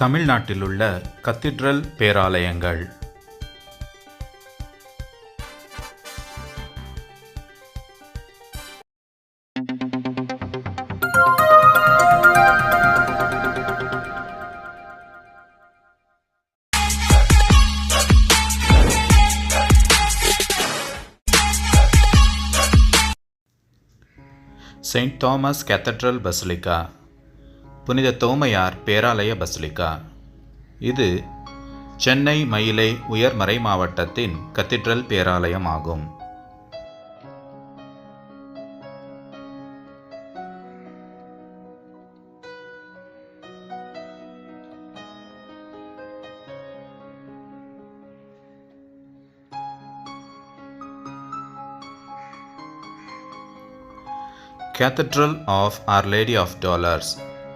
தமிழ்நாட்டிலுள்ள cathedral பேராலயங்கள். Saint Thomas cathedral basilica, புனித தோமையார் பேராலய பசிலிக்கா. இது சென்னை மயிலை உயர்மறை மாவட்டத்தின் கத்தீட்ரல் பேராலயம் ஆகும். Cathedral of Our Lady of Dolours,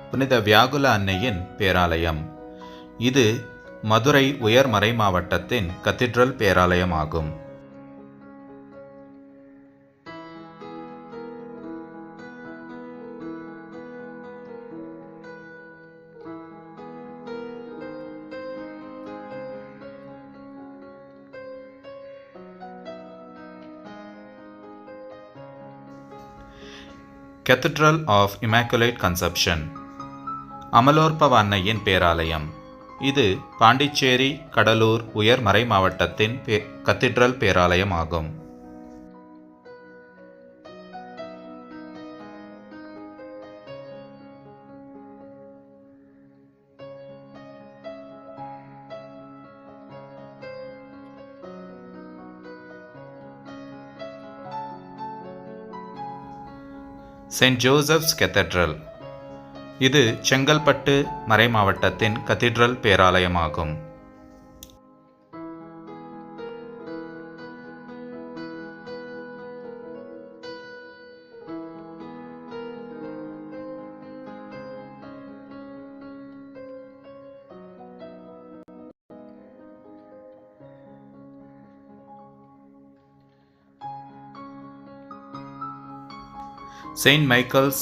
புனித வியாகுல அன்னையின் பேராலயம். இது மதுரை உயர்மறை மாவட்டத்தின் கத்தீட்ரல் பேராலயம் ஆகும். Cathedral of Immaculate Conception, Amalorpava அன்னையின் பேராலயம். இது பாண்டிச்சேரி கடலூர் உயர்மறை மாவட்டத்தின் கத்தீட்ரல் பேராலயம் ஆகும். செயின்ட் ஜோசப்ஸ் கேத்தட்ரல், இது செங்கல்பட்டு மறைமாவட்டத்தின் கத்தீட்ரல் பேராலயமாகும். செயின்ட் மைக்கேல்ஸ்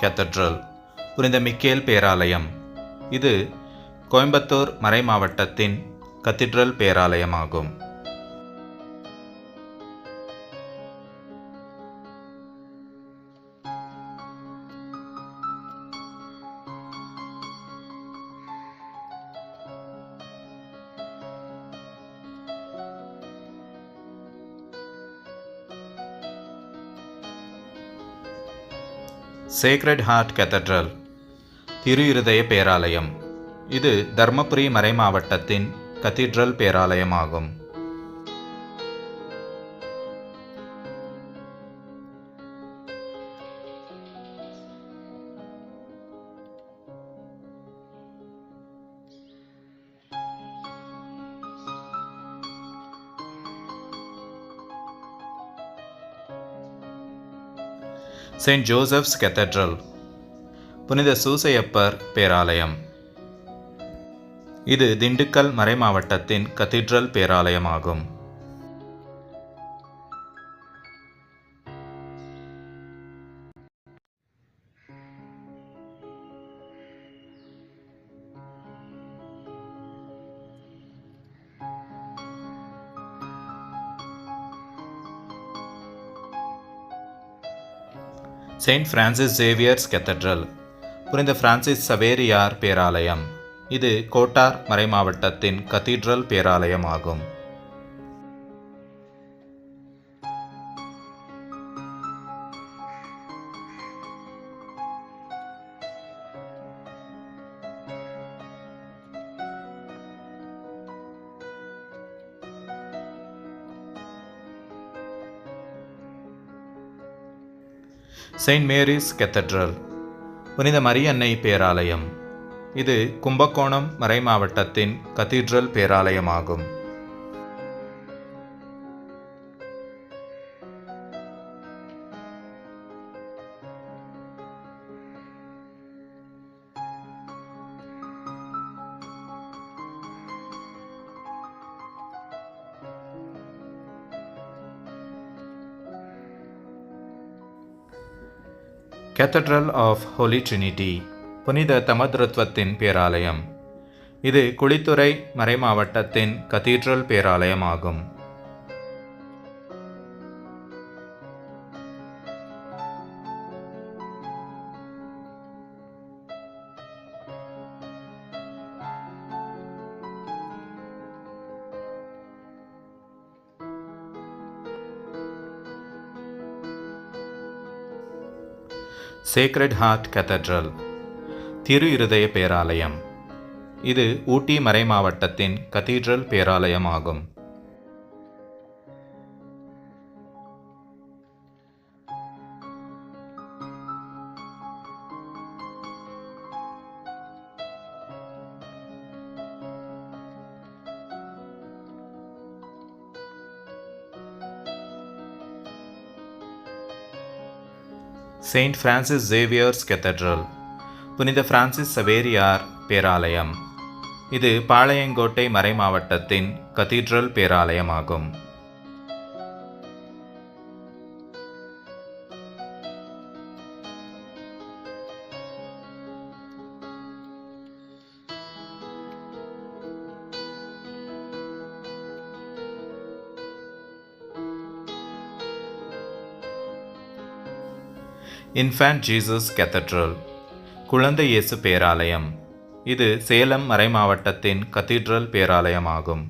கேத்தட்ரல், புனித மிக்கேல் பேராலயம். இது கோயம்புத்தூர் மறைமாவட்டத்தின் கத்தீட்ரல் பேராலயமாகும். சேக்ரட் ஹார்ட் கேத்தட்ரல், திரு இருதய பேராலயம். இது தர்மபுரி மறைமாவட்டத்தின் கத்தீட்ரல் பேராலயமாகும். செயின்ட் ஜோசப்ஸ் கேத்தட்ரல், புனித சூசையப்பர் பேராலயம். இது திண்டுக்கல் மறைமாவட்டத்தின் கத்தீட்ரல் பேராலயமாகும். செயின்ட் பிரான்சிஸ் சேவியர்ஸ் கேத்தட்ரல், புனித பிரான்சிஸ் சவேரியார் பேராலயம். இது கோட்டார் மறைமாவட்டத்தின் கத்தீட்ரல் பேராலயம் ஆகும். செயின்ட் மேரிஸ் கேத்தட்ரல், புனித மரியன்னை பேராலயம். இது கும்பகோணம் மறைமாவட்டத்தின் கத்தீட்ரல் பேராலயமாகும். கேத்தட்ரல் ஆஃப் ஹோலி ட்ரினிட்டி, புனித தமத்ரத்வத்தின் பேராலயம். இது குளித்துறை மறைமாவட்டத்தின் கதீட்ரல் பேராலயம் ஆகும். சேக்ரட் ஹார்ட் கதீட்ரல் திரு இருதய பேராலயம். இது ஊட்டி மறைமாவட்டத்தின் கதீட்ரல் பேராலயம் ஆகும். செயின்ட் பிரான்சிஸ் சேவியர்ஸ் கத்தீட்ரல் புனித பிரான்சிஸ் சவேரியார் பேராலயம். இது பாளையங்கோட்டை மறைமாவட்டத்தின் கதீட்ரல் பேராலயம் ஆகும். இன்ஃபேன்ட் ஜீசஸ் கத்தீட்ரல் குழந்தை இயேசு பேராலயம். இது சேலம் மறைமாவட்டத்தின் கதீட்ரல் பேராலயம் ஆகும்.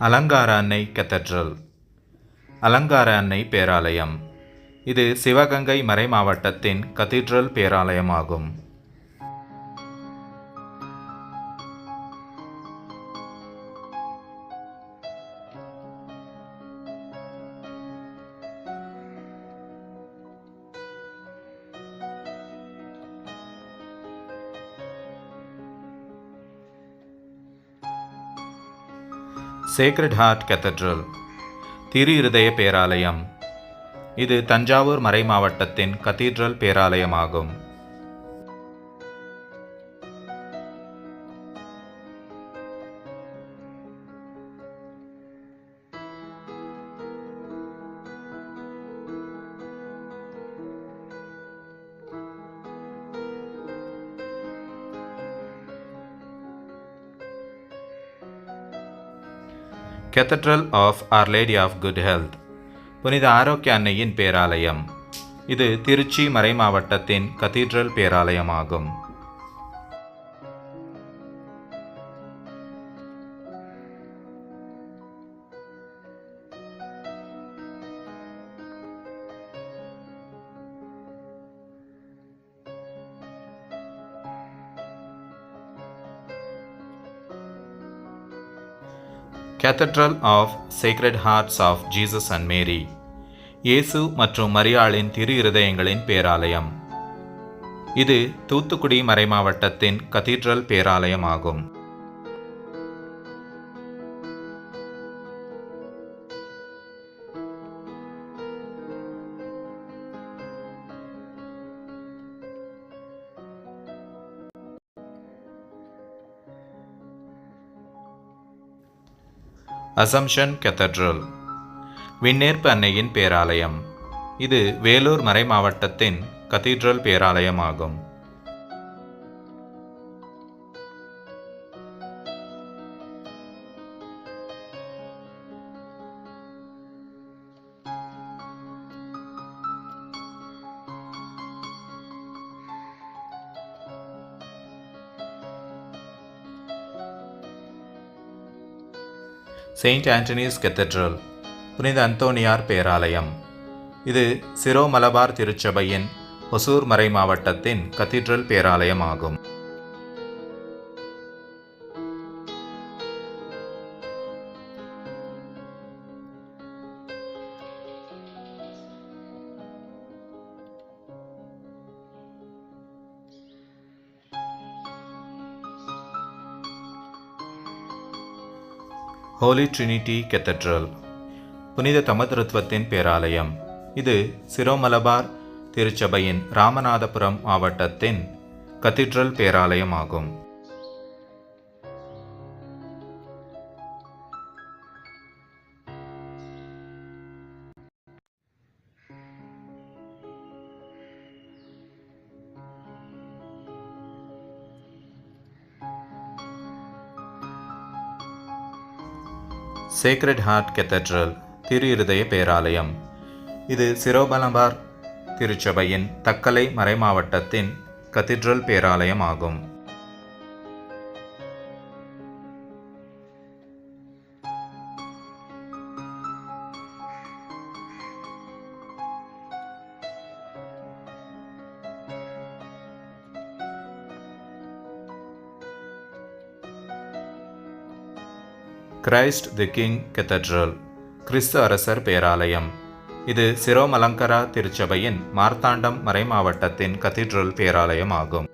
அலங்கார அன்னை கத்தீட்ரல் அலங்கார அன்னை பேராலயம். இது சிவகங்கை மறைமாவட்டத்தின் கதீட்ரல் பேராலயம் ஆகும். சேக்ரட் ஹார்ட் கத்தீட்ரல் திரு இருதய பேராலயம். இது தஞ்சாவூர் மறைமாவட்டத்தின் கதீட்ரல் பேராலயம் ஆகும். Cathedral of Our Lady of Good Health புனித ஆரோக்கிய அன்னையின் பேராலயம். இது திருச்சி மறைமாவட்டத்தின் கதீட்ரல் பேராலயம் ஆகும். Cathedral of Sacred Hearts of Jesus and Mary இயேசு மற்றும் மரியாளின் திரு இருதயங்களின் பேராலயம். இது தூத்துக்குடி மறைமாவட்டத்தின் கதீட்ரல் பேராலயம் ஆகும். அசம்ஷன் கத்தீட்ரல் விண்ணேற்பு அன்னையின் பேராலயம். இது வேலூர் மறைமாவட்டத்தின் கதீட்ரல் பேராலயம் ஆகும். செயின்ட் ஆண்டனிஸ் கத்தீட்ரல் புனித அந்தோனியார் பேராலயம். இது சிரோ மலபார் திருச்சபையின் ஒசூர் மறைமாவட்டத்தின் கதீட்ரல் பேராலயம் ஆகும். ஹோலி ட்ரினிட்டி கத்தீட்ரல் புனித தமத்ருத்வத்தின் பேராலயம். இது சிரோமலபார் திருச்சபையின் ராமநாதபுரம் மாவட்டத்தின் கத்தீட்ரல் பேராலயம் ஆகும். சேக்ரெட் ஹார்ட் கெத்தட்ரல் திரு இருதய பேராலயம். இது சிரோமலபார் திருச்சபையின் தக்கலை மறைமாவட்டத்தின் கத்தீட்ரல் பேராலயம் ஆகும். கிரைஸ்ட் தி கிங் கெத்தட்ரல் கிறிஸ்து அரசர் பேராலயம். இது சிரோமலங்கரா திருச்சபையின் மார்த்தாண்டம் மறைமாவட்டத்தின் கத்தீட்ரல் பேராலயம் ஆகும்.